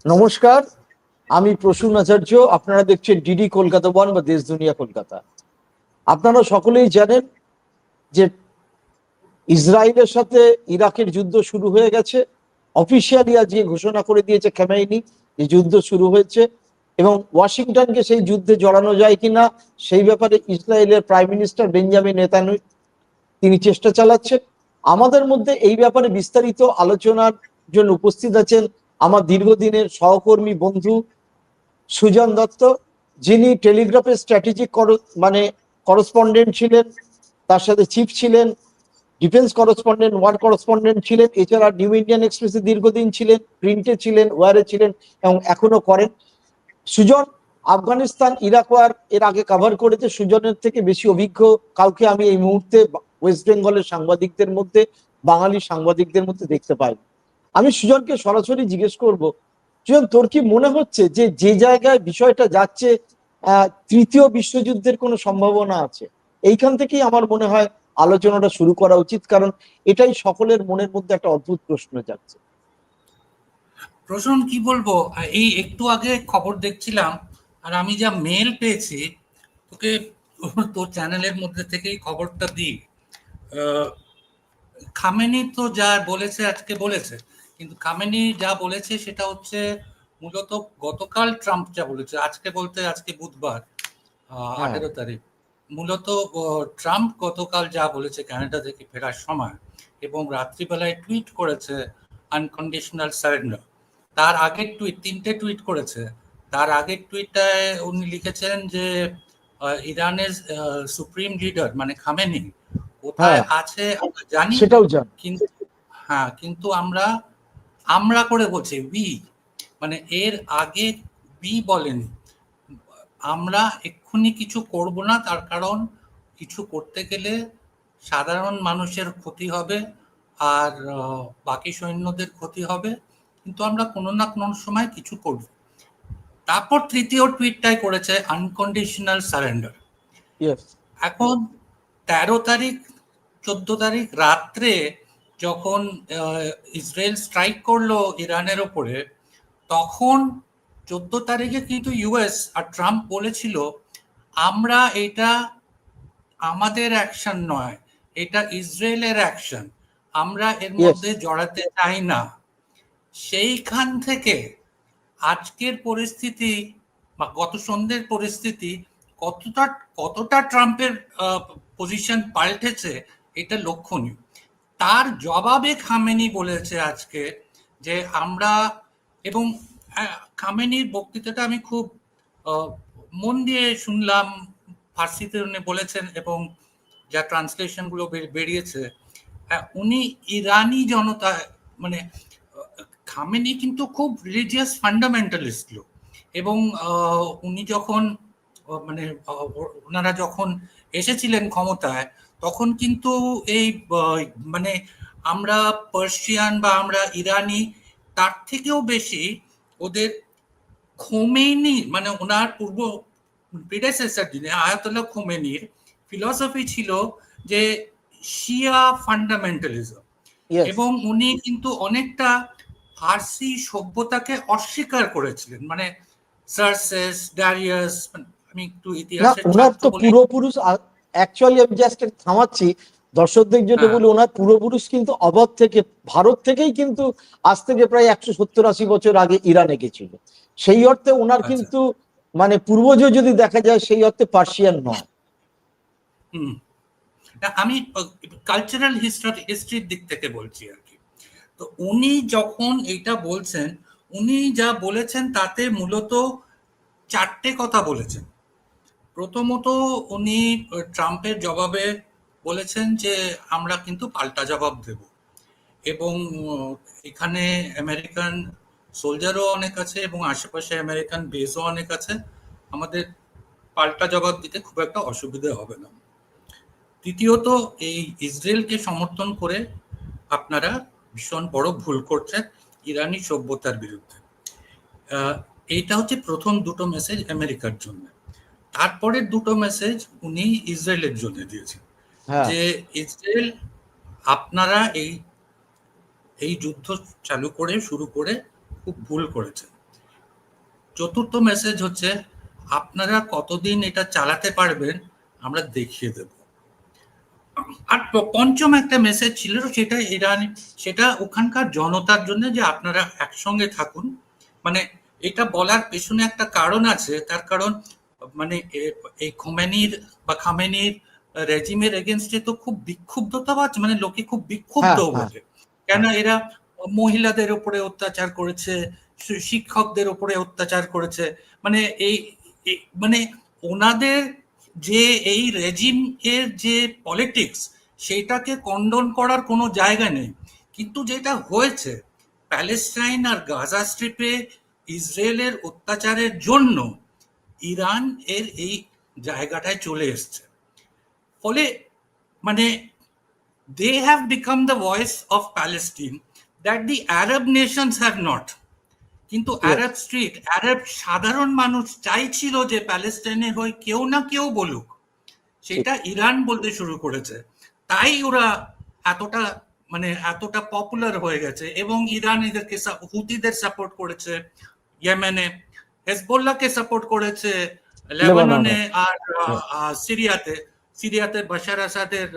নমস্কার, আমি প্রসূন আচার্য। আপনারা দেখছেন ডিডি কলকাতা ওয়ান বা দেশ দুনিয়া কলকাতা। আপনারা সকলেই জানেন যে ইসরায়েলের সাথে ইরাকের যুদ্ধ শুরু হয়ে গেছে। অফিসিয়ালি আজকে ঘোষণা করে দিয়েছে খামেনি যে যুদ্ধ শুরু হয়েছে, এবং ওয়াশিংটনকে সেই যুদ্ধে জড়ানো যায় কিনা সেই ব্যাপারে ইসরায়েলের প্রাইম মিনিস্টার বেঞ্জামিন নেতানিয়াহু তিনি চেষ্টা চালাচ্ছেন। আমাদের মধ্যে এই ব্যাপারে বিস্তারিত আলোচনার জন্য উপস্থিত আছেন আমার দীর্ঘদিনের সহকর্মী বন্ধু সুজন দত্ত, যিনি টেলিগ্রাফের স্ট্র্যাটেজিক করসপন্ডেন্ট ছিলেন, তার সাথে চিফ ছিলেন, ডিফেন্স করসপন্ডেন্ট, ওয়ার করসপন্ডেন্ট ছিলেন, এছাড়া নিউ ইন্ডিয়ান এক্সপ্রেসে দীর্ঘদিন ছিলেন, প্রিন্টে ছিলেন, ওয়ারে ছিলেন এবং এখনো করেন। সুজন আফগানিস্তান, ইরাক ওয়ার এর আগে কভার করেছে। সুজনের থেকে বেশি অভিজ্ঞ কাউকে আমি এই মুহূর্তে ওয়েস্ট বেঙ্গলের সাংবাদিকদের মধ্যে, বাঙালি সাংবাদিকদের মধ্যে দেখতে পাই। আমি সুজনকে সরাসরি জিজ্ঞেস করব, সুজন, তোর কি মনে হচ্ছে যে যে জায়গায় বিষয়টা যাচ্ছে তৃতীয় বিশ্বযুদ্ধের কোনো সম্ভাবনা আছে? এইখান থেকেই আমার মনে হয় আলোচনাটা শুরু করা উচিত, কারণ এটাই সকলের মনের মধ্যে একটা অদ্ভুত প্রশ্ন যাচ্ছে। প্রশ্ন কি বলবো, এই একটু আগে খবর দেখছিলাম, আর আমি যা মেল পেয়েছি, তোকে তোর চ্যানেলের মধ্যে থেকেই খবরটা দিই। খামেনি তো যা বলেছে আজকে বলেছে, কিন্তু খামেনি যা বলেছে সেটা হচ্ছে মূলত গতকাল ট্রাম্প যা বলেছে, আজকে বলতে আজকে বুধবার 18 তারিখ, মূলত ট্রাম্প গতকাল যা বলেছে কানাডা থেকে ফেরার সময়, এবং রাত্রিবেলায় টুইট করেছে আনকন্ডিশনাল সারেন্ডার। তার আগের টুইট, 3টে টুইট করেছে। তার আগের টুইটটায় উনি লিখেছেন যে ইরানের সুপ্রিম লিডার মানে খামেনি কোথায় আছে আমরা জানি, সেটাও জানি, কিন্তু কিন্তু আমরা করে বলছে উই, মানে এর আগে বি বলেনি। আমরা এক্ষুনি কিছু করব না, তার কারণ কিছু করতে গেলে সাধারণ মানুষের ক্ষতি হবে আর বাকি সৈন্যদের ক্ষতি হবে, কিন্তু আমরা কোনো না কোনো সময় কিছু করব। তারপর তৃতীয় টুইটটাই করেছে আনকন্ডিশনাল সারেন্ডার। এখন 13 তারিখ 14 তারিখ রাত্রে যখন ইসরায়েল স্ট্রাইক করলো ইরানের ওপরে, তখন 14 তারিখে কিন্তু ইউএস আর ট্রাম্প বলেছিল আমরা এটা আমাদের অ্যাকশন নয়, এটা ইসরায়েলের অ্যাকশন, আমরা এর মধ্যে জড়াতে চাই না। সেইখান থেকে আজকের পরিস্থিতি বা গত সন্ধ্যের পরিস্থিতি কতটা ট্রাম্পের পজিশন পাল্টেছে এটা লক্ষণীয়। তার জবাবে খামেনি বলেছে আজকে যে আমরা, এবং খামেনির বক্তৃতাটা আমি খুব মন দিয়ে শুনলাম, ফার্সিতে উনি বলেছেন এবং যা ট্রান্সলেশন গুলো বেরিয়েছে, উনি ইরানি জনতা, মানে খামেনি কিন্তু খুব রিলিজিয়াস ফান্ডামেন্টালিস্ট লোক, এবং উনি যখন মানে ওনারা যখন এসেছিলেন ক্ষমতায় তখন কিন্তু এই মানে আমরা পার্সিয়ান বা আমরা ইরানি তার থেকেও বেশি ওদের খোমেনি, মানে ওনার পূর্ব প্রিডেসেসর যিনি আয়াতুল্লাহ খোমেনির ফিলসফি ছিল যে শিয়া ফান্ডামেন্টালিজম, এবং উনি কিন্তু অনেকটা ফার্সি সভ্যতাকে অস্বীকার করেছিলেন, মানে সার্সেস, ডারিয়াস, আমি একটু ইতিহাসের ছাত্র বলে পূর্বপুরুষ, অ্যাকচুয়ালি আমি জাস্ট থামাচ্ছি দর্শকদের জন্য বলি, ওনার পূর্বপুরুষ কিন্তু অবধ থেকে, ভারত থেকেই কিন্তু আজ থেকে প্রায় 170-80 বছর আগে ইরানে গেছিল। সেই অর্থে ওনার কিন্তু মানে পূর্বজ যদি দেখা যায় সেই অর্থে পার্সিয়ান নয়। আমি কালচারাল হিস্ট্রির দিক থেকে বলছি আর কি। তো উনি যখন এটা বলছেন, উনি যা বলেছেন তাতে মূলত 4টে কথা বলেছেন। প্রথমত উনি ট্রাম্পের জবাবে বলেছেন যে আমরা কিন্তু পাল্টা জবাব দেব, এবং এখানে আমেরিকান সোলজারও অনেক আছে এবং আশেপাশে আমেরিকান বেসও অনেক আছে, আমাদের পাল্টা জবাব দিতে খুব একটা অসুবিধা হবে না। তৃতীয়ত, এই ইসরায়েলকে সমর্থন করে আপনারা ভীষণ বড় ভুল করছেন ইরানি সভ্যতার বিরুদ্ধে। এইটা হচ্ছে প্রথম দুটো মেসেজ আমেরিকার জন্য। তারপরের দুটো মেসেজ উনি ইসরায়েলের জন্য দিয়েছেন, যে ইসরায়েল আপনারা এই যুদ্ধ শুরু করে খুব ভুল করেছেন। চতুর্থ মেসেজ হচ্ছে আপনারা কতদিন এটা চালাতে পারবেন আমরা দেখিয়ে দেব। আর পঞ্চম একটা মেসেজ ছিল, সেটা ইরান, সেটা ওখানকার জনতার জন্য, যে আপনারা একসঙ্গে থাকুন। মানে এটা বলার পেছনে একটা কারণ আছে, তার কারণ মানে এই খামেনির রেজিমের এগেনস্টে তো খুব বিক্ষুব্ধতা পাচ্ছে, মানে লোকে খুব বিক্ষুব্ধ হ্যাঁ, হ্যাঁ, বলে, কেন এরা মহিলাদের উপরে অত্যাচার করেছে, শিক্ষকদের উপরে অত্যাচার করেছে, মানে মানে ওনাদের যে এই রেজিম এর যে পলিটিক্স, সেটাকে কন্ডন করার কোনো জায়গা নেই। কিন্তু যেটা হয়েছে প্যালেস্টাইন আর গাজা স্ট্রিপে ইসরায়েলের অত্যাচারের জন্য ইরান এর এই জায়গাটায় চলে এসছে, ফলে মানে they have become the voice of Palestine that the Arab nations have not. কিন্তু আরব স্ট্রিট, আরব সাধারণ মানুষ চাইছিল যে প্যালেস্টাইনের হয়ে কেউ না কেউ বলুক, সেটা ইরান বলতে শুরু করেছে, তাই ওরা এতটা এতটা পপুলার হয়ে গেছে। এবং ইরান এদেরকে হুতিদের সাপোর্ট করেছে, ইয়েমেনে হেজবোল্লাহকে সাপোর্ট করেছে, লেবাননে আর সিরিয়াতে বাশার আসাদের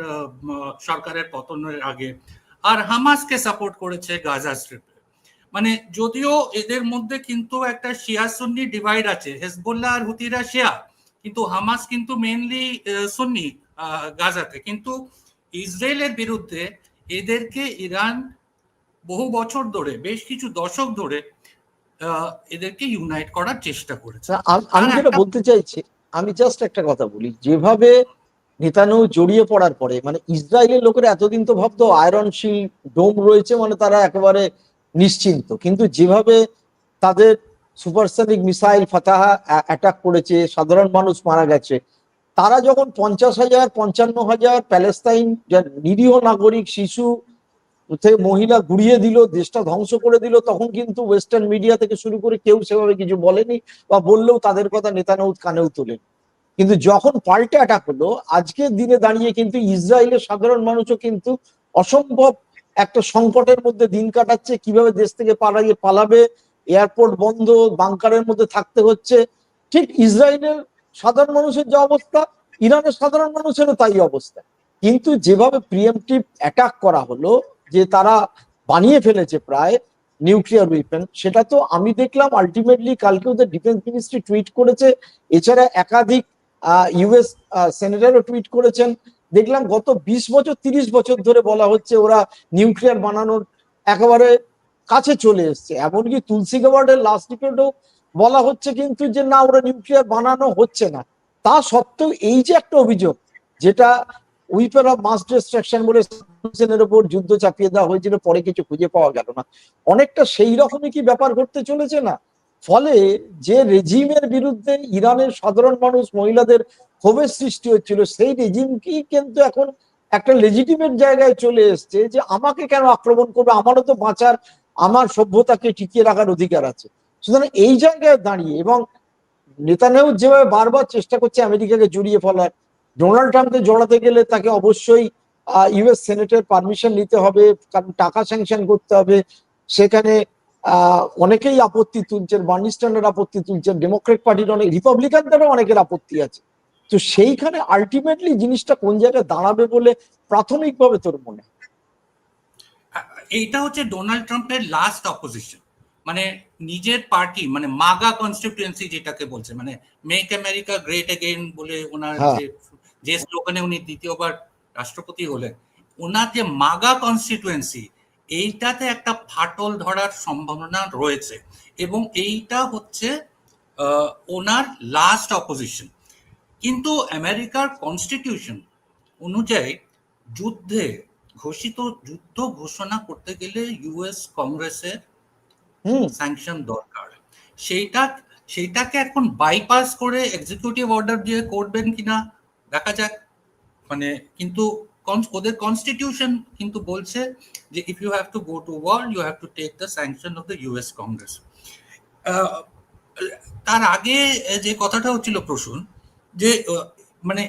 সরকারের পতনের আগে, আর হামাসকে সাপোর্ট করেছে গাজা স্ট্রিপে। মানে যদিও এদের মধ্যে কিন্তু একটা শিয়া সুন্নি ডিভাইড আছে, হেজবোল্লাহ আর হুতিরা শিয়া, কিন্তু হামাস কিন্তু মেইনলি সুন্নি গাজাতে। কিন্তু ইসরায়েলের বিরুদ্ধে এদেরকে ইরান বহু বছর ধরে, বেশ কিছু দশক ধরে এদেরকে ইউনাইট করার চেষ্টা করেছে। আমি যেটা বলতে চাইছি, আমি জাস্ট একটা কথা বলি, যেভাবে নেতানিয়াহু জড়িয়ে পড়ার পরে, মানে ইসরায়েলের লোকেরা এতদিন তো ভাবতো আয়রন শিল্ড ডোম রয়েছে, মানে তারা একেবারে নিশ্চিন্ত, কিন্তু যেভাবে তাদের সুপারসনিক মিসাইল ফাতাহা অ্যাটাক করেছে, সাধারণ মানুষ মারা গেছে, তারা যখন 50,000 55,000 প্যালেস্তাইন নিরীহ নাগরিক, শিশু থেকে মহিলা গুড়িয়ে দিল, দেশটা ধ্বংস করে দিল, তখন কিন্তু ওয়েস্টার্ন মিডিয়া থেকে শুরু করে কেউ সেভাবে কিছু বলেনি, বা বললেও তাদের কথা নেতানিয়াহু কানেও তোলেন। কিন্তু যখন পাল্টে অ্যাটাক হলো, আজকের দিনে দাঁড়িয়ে কিন্তু ইসরায়েলের সাধারণ মানুষও কিন্তু অসম্ভব একটা সংকটের মধ্যে দিন কাটাচ্ছে, কিভাবে দেশ থেকে পালাবে, এয়ারপোর্ট বন্ধ, বাংকারের মধ্যে থাকতে হচ্ছে। ঠিক ইসরায়েলের সাধারণ মানুষের যে অবস্থা, ইরানের সাধারণ মানুষেরও তাই অবস্থা। কিন্তু যেভাবে প্রিএমপ্টিভ অ্যাটাক করা হলো, যে তারা বানিয়ে ফেলেছে প্রায় নিউক্লিয়ার ওয়েপন, সেটা তো আমি দেখলাম আলটিমেটলি কালকে ওদের ডিফেন্স মিনিস্ট্রি টুইট করেছে, এছাড়া একাধিক ইউএস সেনেটরও টুইট করেছেন। দেখলাম গত 20 বছর 30 বছর ধরে বলা হচ্ছে ওরা নিউক্লিয়ার বানানোর একেবারে কাছে চলে এসছে। এমনকি তুলসী গাবার্ডের লাস্ট রিপোর্টেও বলা হচ্ছে কিন্তু যে না, ওরা নিউক্লিয়ার বানানো হচ্ছে না। তা সত্ত্বেও এই যে একটা অভিযোগ, যেটা উইপন অফ মাস ডিস্ট্রাকশন বলে এর উপর যুদ্ধ চাপিয়ে দেওয়া হয়েছিল, পরে কিছু খুঁজে পাওয়া গেল না, অনেকটা সেই রকমই কি ব্যাপার ঘটতে চলেছে না? ফলে যে রেজিমের বিরুদ্ধে ইরানের সাধারণ মানুষ, মহিলাদের ক্ষোভের সৃষ্টি হচ্ছিল, সেই রেজিমকেই কিন্তু এখন একটা লেজিটিমেট জায়গায় চলে এসছে যে আমাকে কেন আক্রমণ করবে, আমারও তো বাঁচার, আমার সভ্যতাকে টিকিয়ে রাখার অধিকার আছে। সুতরাং এই জায়গায় দাঁড়িয়ে, এবং নেতানিয়াহু যেভাবে বারবার চেষ্টা করছে আমেরিকাকে জড়িয়ে ফেলার, ডোনাল্ড ট্রাম্পকে জড়াতে গেলে তাকে অবশ্যই ইউএস সেনেটের পারমিশন নিতে হবে, কারণ টাকা স্যাংশন করতে হবে। সেখানে অনেকেই আপত্তি তুলছেন, বার্নি স্ট্যান্ডার্ড আপত্তি তুলছেন, ডেমোক্রেট পার্টির অনেক, রিপাবলিকানদেরও অনেকের আপত্তি আছে। তো সেইখানে আলটিমেটলি জিনিসটা কোন জায়গায় দাঁড়াবে বলে প্রাথমিকভাবে তোর মনে হয়? এইটা হচ্ছে ডোনাল্ড ট্রাম্পের লাস্ট অপোজিশন, মানে নিজের পার্টি, মানে মাগা কনস্টিটিউয়েন্সি যেটাকে বলছে, মানে মেক আমেরিকা গ্রেট এগেইন বলে ওনার যে স্লোগানে উনি দ্বিতীয়বার রাষ্ট্রপতি হলেন, ওনার যে মাগা কনস্টিটিউয়েন্সি, এইটাতে একটা ফাটল ধরার সম্ভাবনা রয়েছে, এবং এইটা হচ্ছে ওনার লাস্ট অপোজিশন। কিন্তু আমেরিকার কনস্টিটিউশন অনুযায়ী যুদ্ধ ঘোষণা করতে গেলে ইউএস কংগ্রেসের স্যাংশন দরকার। সেইটাকে এখন বাইপাস করে এক্সিকিউটিভ অর্ডার দিয়ে করবেন কিনা দেখা যাক। মানে কিন্তু ওদের কনস্টিটিউশন কিন্তু বলছে যে if you have to go to war you have to take the sanction of the US Congress. তার আগে যে কথাটা হচ্ছিল প্রসূন, যে মানে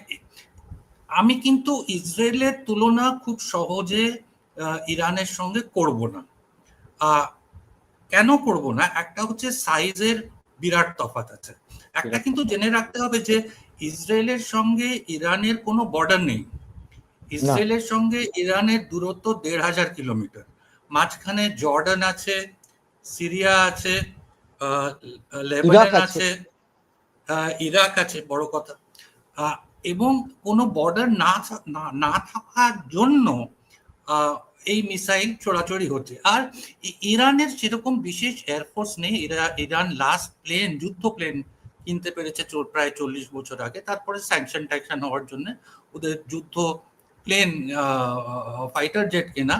আমি কিন্তু ইসরায়েলের তুলনা খুব সহজে ইরানের সঙ্গে করব না। কেন করব না? একটা হচ্ছে সাইজের বিরাট তফাৎ আছে। একটা কিন্তু জেনে রাখতে হবে যে ইসরায়েলের সঙ্গে ইরানের কোনো বর্ডার নেই। ইসরায়েলের সঙ্গে ইরানের দূরত্ব ১,৫০০ কিলোমিটার। মাঝখানে জর্ডান আছে, সিরিয়া আছে, লেবানন আছে, ইরাক আছে, বড় কথা। এবং কোনো বর্ডার না থাকার জন্য এই মিসাইল চোরাচুরি হচ্ছে। আর ইরানের সেরকম বিশেষ এয়ারফোর্স নেই। ইরান লাস্ট যুদ্ধ প্লেন কিনতে পেরেছে প্রায় ৪০ বছর আগে। তারপরে স্যাংশন ট্যাকশন হওয়ার জন্য ওদের যুদ্ধ প্লেন, ফাইটার জেট কেনা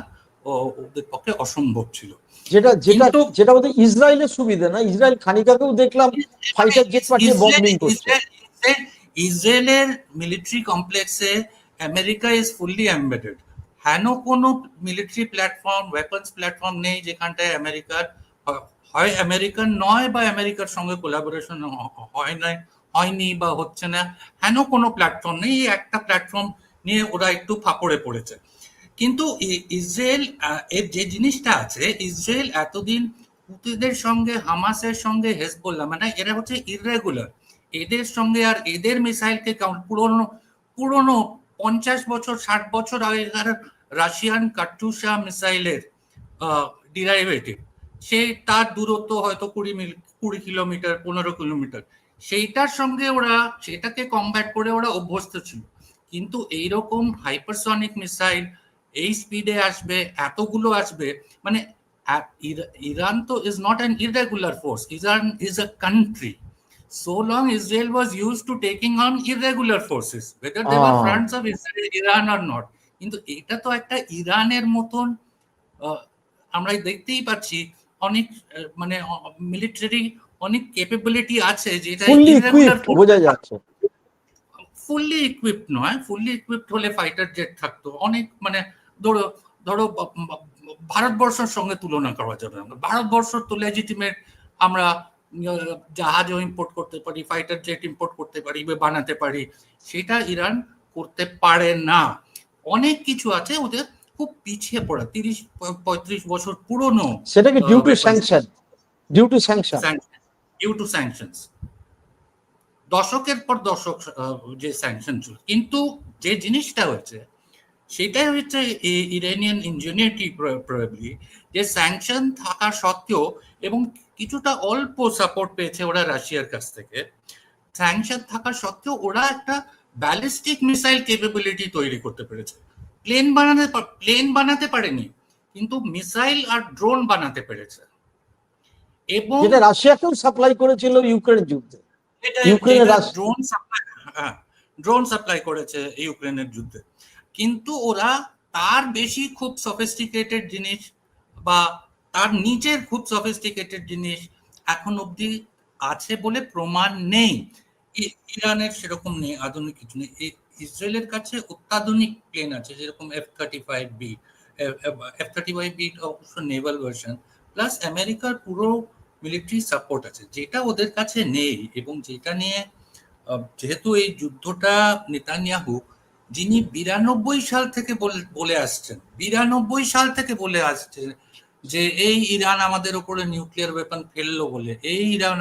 ওদের পক্ষে অসম্ভব ছিল। যেটা যেটা যেটা ওদের ইসরায়েলের সুবিধা না। ইসরায়েল খানিকাকেও দেখলাম ফাইটার জেট পাঠিয়ে বম্বিং করছে। ইসরায়েলের মিলিটারি কমপ্লেক্সে আমেরিকা ইজ ফুললি এমবেডেড। হেন কোনো মিলিটারি প্ল্যাটফর্ম, ওয়েপন্স প্ল্যাটফর্ম নেই যেখানটায় আমেরিকার হয় আমেরিকান নয় বা আমেরিকার সঙ্গে কোলাবোরেশন হয়নি বা হচ্ছে না। হেন কোনো প্ল্যাটফর্ম নেই। একটা প্ল্যাটফর্ম নিয়ে ওরা একটু ফাঁপড়ে পড়েছে। কিন্তু ইসরায়েল এর যে জিনিসটা আছে, ইসরায়েল এতদিন হুতিদের সঙ্গে, হামাসের সঙ্গে, হেজবুল্লাহ, মানে এরা হচ্ছে ইররেগুলার, এদের সঙ্গে আর এদের মিসাইলকে পুরনো 50 বছর 60 বছর আগেকার রাশিয়ান কাটুসা মিসাইলের ডিরাইভেটিভ, তার দূরত্ব হয়তো 20 কিলোমিটার, 15 কিলোমিটার, সেইটার সঙ্গে ওরা সেটাকে কমব্যাট করে ওরা অভ্যস্ত ছিল। কিন্তু এইরকম হাইপারসনিক মিসাইল এই স্পিডে আসবে, এতগুলো আসবে, মানে ইরান তো is not an irregular force, Iran is a country. So long Israel was used to taking on irregular forces, whether they were fronts of Iran or not. কিন্তু এটা তো একটা ইরানের মতন, আমরা দেখতেই পাচ্ছি অনেক মানে মিলিটারি অনেক ক্যাপাবিলিটি আছে যেটা ইররেগুলার বোঝা যাচ্ছে। ফুললি ইকুইপড নয়। ফুললি ইকুইপড হলে ফাইটার জেট থাকতো অনেক, মানে ধরো ভারতবর্ষের সঙ্গে তুলনা করা যাবে। আমরা ভারতবর্ষ তো লেজিটিমেট, আমরা জাহাজও ইম্পোর্ট করতে পারি, ফাইটার জেট ইম্পোর্ট করতে পারি বা বানাতে পারি। সেটা ইরান করতে পারে না। অনেক কিছু আছে ওদের খুব পিছিয়ে পড়া, 30-35 বছর পুরনো। সেটা কি due to sanction? Due to sanctions, দশকের পর দশক যে স্যাংশন ছিল। কিন্তু যে জিনিসটা হচ্ছে সেটাই হচ্ছে ইরানিয়ান ইঞ্জিনিয়ারিটি প্রবাবলি, যে স্যাংশন থাকা সত্ত্বেও এবং কিছুটা অল্প সাপোর্ট পেয়েছে ওরা রাশিয়ার কাছ থেকে, স্যাংশন থাকা সত্ত্বেও ওরা একটা ব্যালিস্টিক মিসাইল ক্যাপাবিলিটি তৈরি করতে পেরেছে। প্লেন বানাতে পারেনি, কিন্তু মিসাইল আর ড্রোন বানাতে পেরেছে। এবং যেটা রাশিয়াকেও সাপ্লাই করেছিল ইউক্রেন যুদ্ধে। ড্রোন সাপ্লাই করেছে ইউক্রেনের যুদ্ধে। কিন্তু ওরা তার বেশি খুব সফিস্টিকেটেড জিনিস বা তার নিচের খুব সফিস্টিকেটেড জিনিস এখন অব্দি আছে বলে প্রমাণ নেই। ইরানের সেরকম নেই, আধুনিক কিছু নেই। ইসরায়েলের কাছে অত্যাধুনিক প্লেন আছে, যেরকম F-35B। F-35B অবশ্য নেভাল ভার্সন, প্লাস আমেরিকার পুরো মিলিটারি সাপোর্ট আছে, যেটা ওদের কাছে নেই। এবং যেটা নিয়ে যেহেতু এই যুদ্ধটা নেতানিয়াহু, যিনি 92 সাল থেকে বলে আসছেন, 92 সাল থেকে বলে আসছেন যে এই ইরান আমাদের উপরে নিউক্লিয়ার ওয়েপন ফেললো বলে, এই ইরান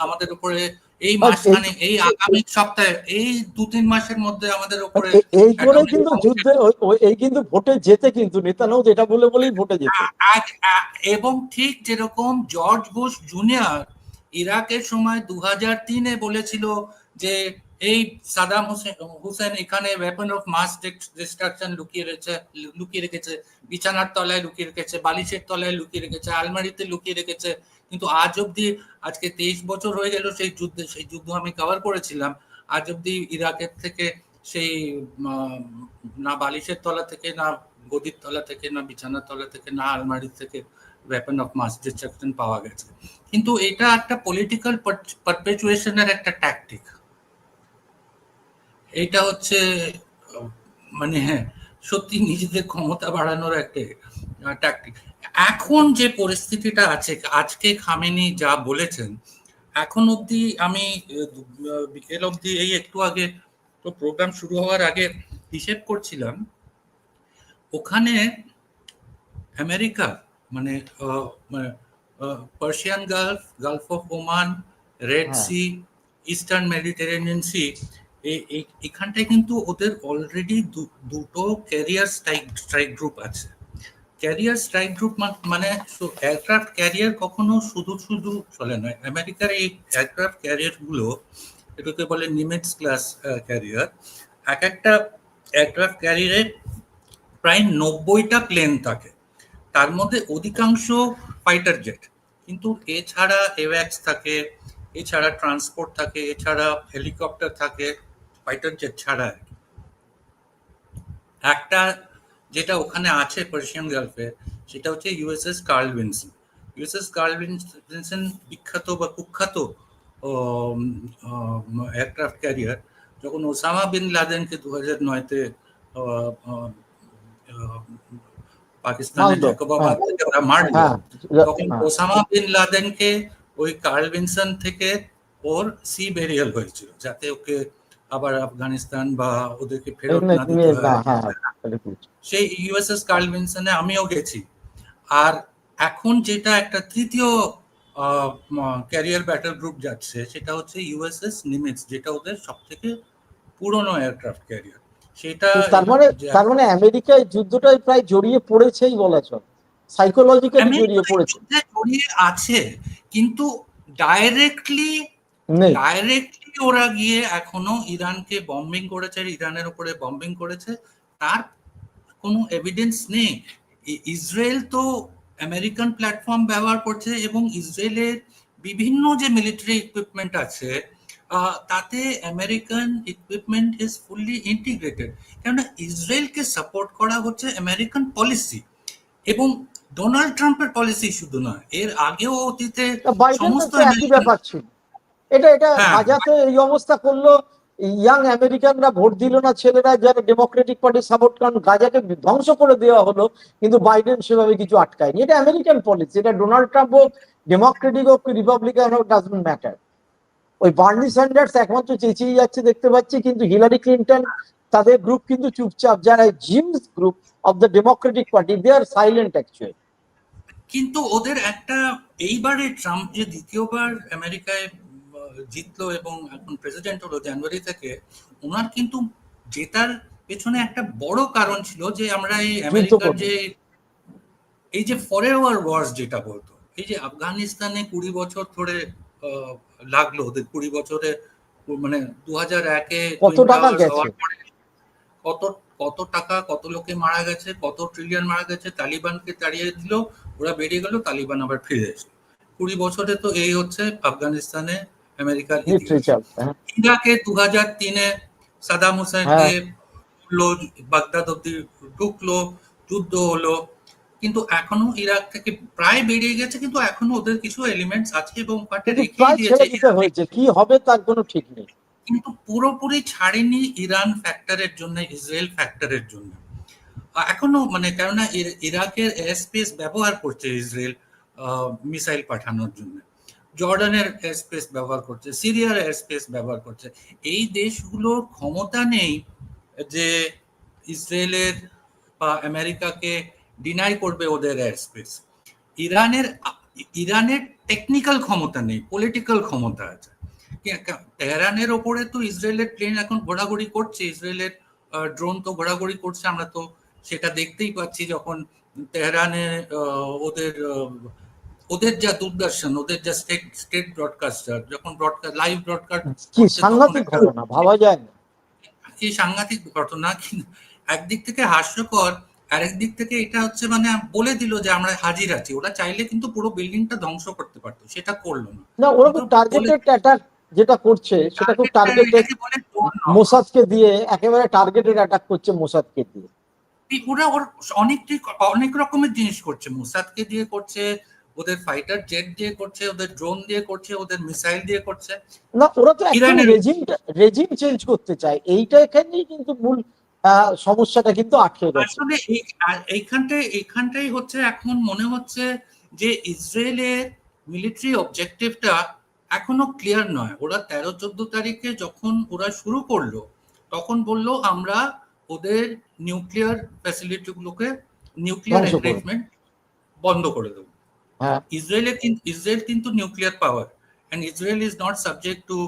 আমাদের উপরে এই মাসখানে, এই আগামী সপ্তাহে, এই 2-3 মাসের মধ্যে আমাদের উপরে এই করে কিন্তু যুদ্ধে এই কিন্তু ভোটে যেতে, কিন্তু নেতানিয়াহু যেটা বলেই ভোটে যেতে। এবং ঠিক যেরকম জর্জ বুশ জুনিয়র ইরাকের সময় 2003-এ বলেছিল যে এই সাদাম হুসেন এখানে ওয়েপন অফ মাস ডিস্ট্রাকশন লুকিয়ে রেখেছে, বিছানার তলায় লুকিয়ে রেখেছে, বালিশের তলায় লুকিয়ে রেখেছে, আলমারিতে লুকিয়ে রেখেছে। কিন্তু আজ অব্দি, আজকে 23 বছর হয়ে গেল সেই যুদ্ধ আমি কভার করেছিলাম, আজ অব্দি ইরাকের থেকে সেই না বালিশের তলা থেকে, না গদির তলা থেকে, না বিছানার তলা থেকে, না আলমারি থেকে ওয়েপন অফ মাস ডিস্ট্রাকশন পাওয়া গেছে। কিন্তু এটা একটা পলিটিক্যাল পারপেচুয়েশনের একটা ট্যাকটিক। এটা হচ্ছে মানে সত্যি নিজেদের ক্ষমতা বাড়ানোর একটা ট্যাকটিক। এখন যে পরিস্থিতিটা আছে, আজকে খামেনি যা বলেছেন, এখন অবধি আমি বিকেল অবধি, এই একটু আগে তো প্রোগ্রাম শুরু হওয়ার আগে হিসেব করছিলাম, ওখানে আমেরিকা মানে Persian Gulf, Gulf of Oman, red হ্যাঁ সি, ইস্টার্ন মেডিটেরেনিয়ান সি, এখানটায় কিন্তু ওদের অলরেডি দুটো ক্যারিয়ার স্ট্রাইক গ্রুপ আছে। ক্যারিয়ার স্ট্রাইক গ্রুপ মানে এয়ারক্রাফট ক্যারিয়ার কখনো শুধু শুধু চলে নয়। আমেরিকার এই এয়ারক্রাফট ক্যারিয়ার গুলো, এটাকে বলে নিমেটস ক্লাস ক্যারিয়ার। এক একটা এয়ারক্রাফট ক্যারিয়ারে প্রায় 90টা প্লেন থাকে, তার মধ্যে অধিকাংশ ফাইটার জেট। কিন্তু এছাড়া এওয়াক্স থাকে, এছাড়া ট্রান্সপোর্ট থাকে, এছাড়া হেলিকপ্টার থাকে, ফাইটার জেট ছাড়া আর কি। একটা যেটা ওখানে আছে পার্সিয়ান গালফে, সেটা হচ্ছে USS curl Vinson. USS curl Vinson বিখ্যাত বা কুখ্যাত এয়ারক্রাফট ক্যারিয়ার। যখন ওসামা বিন লাদেনকে 2009-তে পাকিস্তানের মানলো, জ্যাকবাবাদ থেকে ওরা মারলো, হ্যাঁ তখন হ্যাঁ ওসামা বিন লাদেনকে ওই কার্ল ভিনসন থেকে ওর সি বেরিয়াল হয়েছিল, যাতে ওকে আবার আফগানিস্তান বা ওদেরকে ফেরত না দিতে না, হয়। হ্যাঁ হ্যাঁ সেই ইউএসএস কার্ল ভিনসনে আমিও গেছি। আর এখন যেটা একটা তৃতীয় ক্যারিয়ার ব্যাটল গ্রুপ যাচ্ছে, সেটা হচ্ছে ইউএসএস নিমিটস, যেটা ওদের সব থেকে পুরনো এয়ারক্রাফট ক্যারিয়ার। সেটা তার মানে আমেরিকায় যুদ্ধটাই প্রায় জড়িয়ে পড়েছেই বলা চলে, সাইকোলজিক্যালি জড়িয়ে পড়েছে। জড়িয়ে আছে, কিন্তু ডাইরেক্টলি নেই। ওরা গিয়ে এখনো ইরানকে বম্বিং করেছে, ইরানের উপরে বম্বিং করেছে, তার কোনো এভিডেন্স নেই। ইসরায়েল তো আমেরিকান প্ল্যাটফর্ম ব্যবহার করছে, এবং ইসরায়েলের বিভিন্ন যে মিলিটারি ইকুইপমেন্ট আছে তাতে American equipment is fully integrated. কেননা ইসরায়েলকে সাপোর্ট করা হচ্ছে আমেরিকান পলিসি, এবং ডোনাল্ড ট্রাম্পের পলিসি শুধু নয়, এর আগেও অতীতে সমস্ত একই ব্যাপার ছিল। এটা গাজাতে এই অবস্থা করলো, ইয়াং আমেরিকানরা ভোট দিল না, ছেলেরা যারা ডেমোক্রেটিক পার্টি সাপোর্ট, কারণ গাজাকে ধ্বংস করে দেওয়া হলো, কিন্তু বাইডেন সেভাবে কিছু আটকায়নি। এটা আমেরিকান পলিসি, এটা ডোনাল্ড ট্রাম্প হোক, ডেমোক্রেটিক হোক, রিপাবলিকান হোক, ডাজন্ট ম্যাটার। ওই বার্নি স্যান্ডার্স একমাত্র চেঁচিয়ে যাচ্ছে দেখতে পাচ্ছি, কিন্তু হিলারি ক্লিন্টন তাদের গ্রুপ কিন্তু চুপচাপ, যারা Jim's group of the Democratic Party, they are silent actually. কিন্তু ওদের একটা, এইবারে ট্রাম্প যে দ্বিতীয়বার আমেরিকায় জিতলো এবং এখন প্রেসিডেন্ট হলো জানুয়ারি থেকে, ওনার কিন্তু জেতার পেছনে একটা বড় কারণ ছিল যে আমরা এই আমেরিকার যে এই যে ফরএভার ওয়ার্স যেটা বলতো, এই যে আফগানিস্তানে 20 বছর ধরে লাগলো, ওদের 20 বছরে, মানে 2001-এ কত টাকা গেছে, কত টাকা, কত লোকে মারা গেছে, কত ট্রিলিয়ন মারা গেছে। তালিবানকে তাড়িয়ে দিল, ওরা বেরিয়ে গেল, তালিবান আবার ফিরে এসলো। 20 বছরে তো এই হচ্ছে আফগানিস্তানে আমেরিকার ইতিহাস। ইরাকে 2003-এ সাদাম হুসাইনকে বাগদাদ অব্দি ঢুকলো, যুদ্ধ হলো, কিন্তু এখনো ইরাক থেকে প্রায় বেরিয়ে গেছে, কিন্তু এখনো ওদের কিছু এলিমেন্টস আছে এবং হয়েছে, কি হবে তার কোনো ঠিক নেই। কিন্তু পুরোপুরি ছাড়েনি ইরান ফ্যাক্টরের জন্য, ইসরায়েল ফ্যাক্টরের জন্য এখনো, মানে কেননা ইরাকের এয়ার স্পেস ব্যবহার করছে ইসরায়েল মিসাইল পাঠানোর জন্য, জর্ডানের এয়ার স্পেস ব্যবহার করছে, সিরিয়ার এয়ার স্পেস ব্যবহার করছে। এই দেশগুলোর ক্ষমতা নেই যে ইসরায়েলের বা আমেরিকাকে ডিনাই করবে ওদের এয়ার স্পেস। ইরানের টেকনিক্যাল ক্ষমতা নেই, পলিটিক্যাল ক্ষমতা আছে। তেহরানের ওপরে তো ইসরায়েলের প্লেন এখন ঘোরাঘুরি করছে, ইসরায়েলের ড্রোন তো ঘোরাঘুরি করছে, আমরা তো সেটা দেখতেই পাচ্ছি। যখন তেহরানে ওদের যা দূরদর্শন, ওদের যা স্টেট ব্রডকাস্টার যখন লাইভ ব্রডকাস্ট, কি সাংঘাতিক ঘটনা, ভাবা যায় না। কি সাংঘাতিক ঘটনা, একদিক থেকে হাস্যকর, আরেক দিক থেকে এটা হচ্ছে মানে বলে দিল যে আমরা হাজির আছি। ওরা চাইলে কিন্তু পুরো বিল্ডিংটা ধ্বংস করতে পারতো, সেটা করলো না। ওরা তো টার্গেটেড অ্যাটাক যেটা করছে, সেটা খুব টার্গেটেড, মোসাদকে দিয়ে একেবারে টার্গেটেড অ্যাটাক করছে, মোসাদকে দিয়ে। ওরা অনেক রকমের জিনিস করছে, মোসাদকে দিয়ে করছে, ওদের ফাইটার জেট দিয়ে করছে, ওদের ড্রোন দিয়ে করছে, ওদের মিসাইল দিয়ে করছে। না, ওরা তো রেজিম চেঞ্জ করতে চায়, এইটা এখানেই কিন্তু মূল সমস্যাটা কিন্তু আটকে গেছে। আসলে এইখানটাই হচ্ছে, এখন মনে হচ্ছে যে ইসরায়েলের মিলিটারি অবজেক্টিভটা এখনো ক্লিয়ার নয়। ওরা 13-14 তারিখে যখন ওরা শুরু করলো, তখন বললো আমরা ওদের নিউক্লিয়ার ফ্যাসিলিটি গুলোকে, নিউক্লিয়ার এনগেজমেন্ট বন্ধ করে দেবো। হ্যাঁ, ইসরায়েল কিন্তু nuclear power, and Israel is not subject to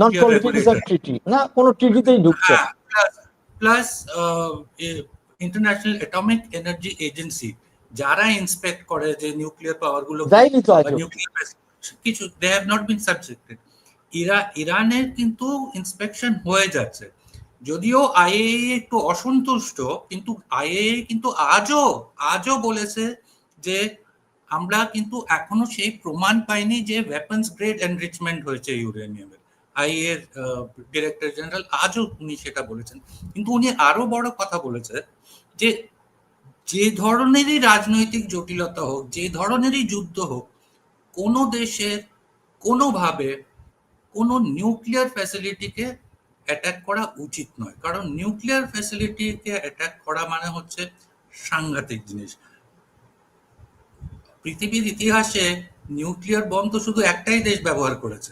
non nuclear political regulator. Treaty না, কোনো ট্রিটিতেই ঢুকছে হ্যাঁ, না। Plus International Atomic Energy Agency যারা ইন্সপেক্ট করে যে নিউক্লিয়ার পাওয়ার গুলো কি দেয়নি তো বা আজও। নিউক্লিয়ার কিছু, they have not been subjected. ইরানের কিন্তু ইন্সপেকশন হয়ে যাচ্ছে, যদিও আইএইএ একটু অসন্তুষ্ট, কিন্তু আইএইএ কিন্তু আজও বলেছে যে আমরা কিন্তু এখনো সেই প্রমাণ পাইনি যে ওয়েপন্স গ্রেড এনরিচমেন্ট হয়েছে ইউরেনিয়ামের। আইএ এর ডিরেক্টর জেনারেল আজও উনি সেটা বলেছেন। কিন্তু উনি আরো বড় কথা বলেছে যে যে ধরনেরই রাজনৈতিক জটিলতা হোক, যে ধরনেরই যুদ্ধ হোক, কোনো দেশের কোনোভাবে কোনো নিউক্লিয়ার ফ্যাসিলিটিকে অ্যাটাক করা উচিত নয়, কারণ নিউক্লিয়ার ফ্যাসিলিটিকে অ্যাটাক করা মানে হচ্ছে সাংঘাতিক জিনিস। পৃথিবীর ইতিহাসে নিউক্লিয়ার বম তো শুধু একটাই দেশ ব্যবহার করেছে,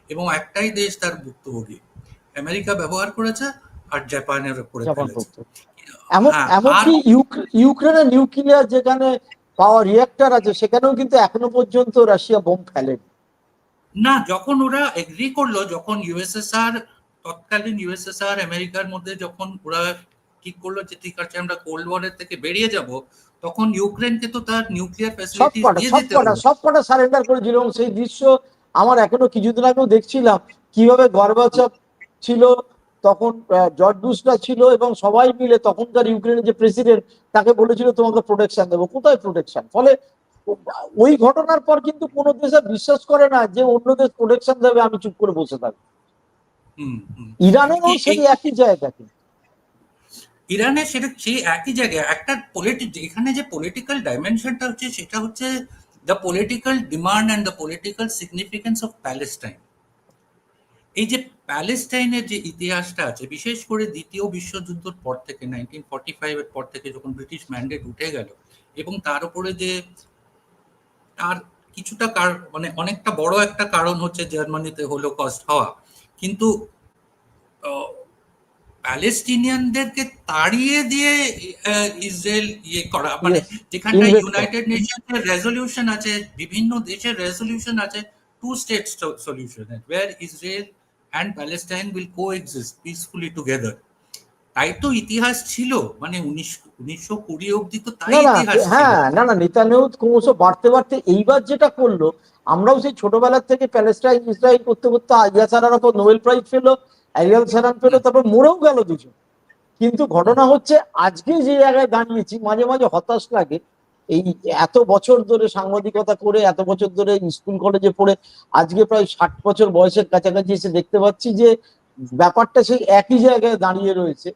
এবং একটাই দেশ তার ভুক্তভোগী, আমেরিকা ব্যবহার করেছে আর জাপানের করে জাপান ফেলেছে। করতো এমন, হ্যাঁ, আর এমনকি ইউক্রেনের নিউক্লিয়ার যেখানে পাওয়ার রিয়েক্টর আছে সেখানেও কিন্তু এখনো পর্যন্ত রাশিয়া বোম ফেলেনি। না, যখন ওরা এগ্রি করলো, যখন ইউএসএসআর, তৎকালীন ইউএসএসআর আমেরিকার মধ্যে যখন ওরা ঠিক করলো যে ঠিক আছে আমরা কোল্ড ওয়ারের থেকে বেরিয়ে যাব, তখন ইউক্রেনকে তো তার নিউক্লিয়ার ফ্যাসিলিটিস দিয়ে দিতে হলো। সব কটা সারেন্ডার করেছিল, এবং সেই দৃশ্য আমার এখনো কিছুদিন আগেও দেখছিলাম, কিভাবে গর্বাচভ ছিল তখন, জর্জ বুশরা ছিল, এবং সবাই মিলে তখনকার ইউক্রেনের যে প্রেসিডেন্ট তাকে বলেছিল তোমাকে প্রোটেকশন দেবো। কোথায় প্রোটেকশন? ফলে ওই ঘটনার পর কিন্তু কোনো দেশে বিশ্বাস করে না যে অন্য দেশ প্রোটেকশন দেবে, আমি চুপ করে বসে থাকবো। ইরানেরও সেই একই জায়গা। ইরানের সেটা সেই একই জায়গায় একটা এখানে যে পলিটিক্যাল ডাইমেনশনটা হচ্ছে, সেটা হচ্ছে the political demand and the political significance of Palestine. এই যে প্যালেস্টাইনের যে ইতিহাসটা আছে, বিশেষ করে দ্বিতীয় বিশ্বযুদ্ধের পর থেকে 1945 এর পর থেকে যখন ব্রিটিশ ম্যান্ডেট উঠে গেল, এবং তার উপরে যে তার কিছুটা মানে অনেকটা বড় একটা কারণ হচ্ছে জার্মানিতে হলোকস্ট হওয়া, কিন্তু প্যালেস্টিনিয়ানদেরকে তাড়িয়ে দিয়ে ইসরায়েল ইয়ে করা, মানে যেখানটা ইউনাইটেড নেশনসের রেজলিউশন আছে, বিভিন্ন দেশের রেজলিউশন আছে, two state solution, where Israel and Palestine will coexist peacefully together. তাই তো ইতিহাস ছিল, মানে 1920 অব্দি তো তাই ইতিহাস ছিল। হ্যাঁ, না না, নেতানিয়াহু ক্রমশ বাড়তে বাড়তে এইবার যেটা করলো, আমরাও সেই ছোটবেলার থেকে প্যালেস্টাইন ইসরায়েল করতে করতে ইয়াসার আরাফাত নোবেল প্রাইজ পেলো, অ্যারিয়েল শারন পেলো, তারপর মরেও গেল দুজন। কিন্তু ঘটনা হচ্ছে আজকে যে জায়গায় দাঁড়িয়েছি, মাঝে মাঝে হতাশ লাগে। এই এত বছর ধরে সাংবাদিকতা করে, এত বছর ধরে স্কুল কলেজে পড়ে, আজকে প্রায় 60 বছর বয়সের কাছাকাছি এসে দেখতে পাচ্ছি যে ব্যাপারটা সেই একই জায়গায় দাঁড়িয়ে রয়েছে,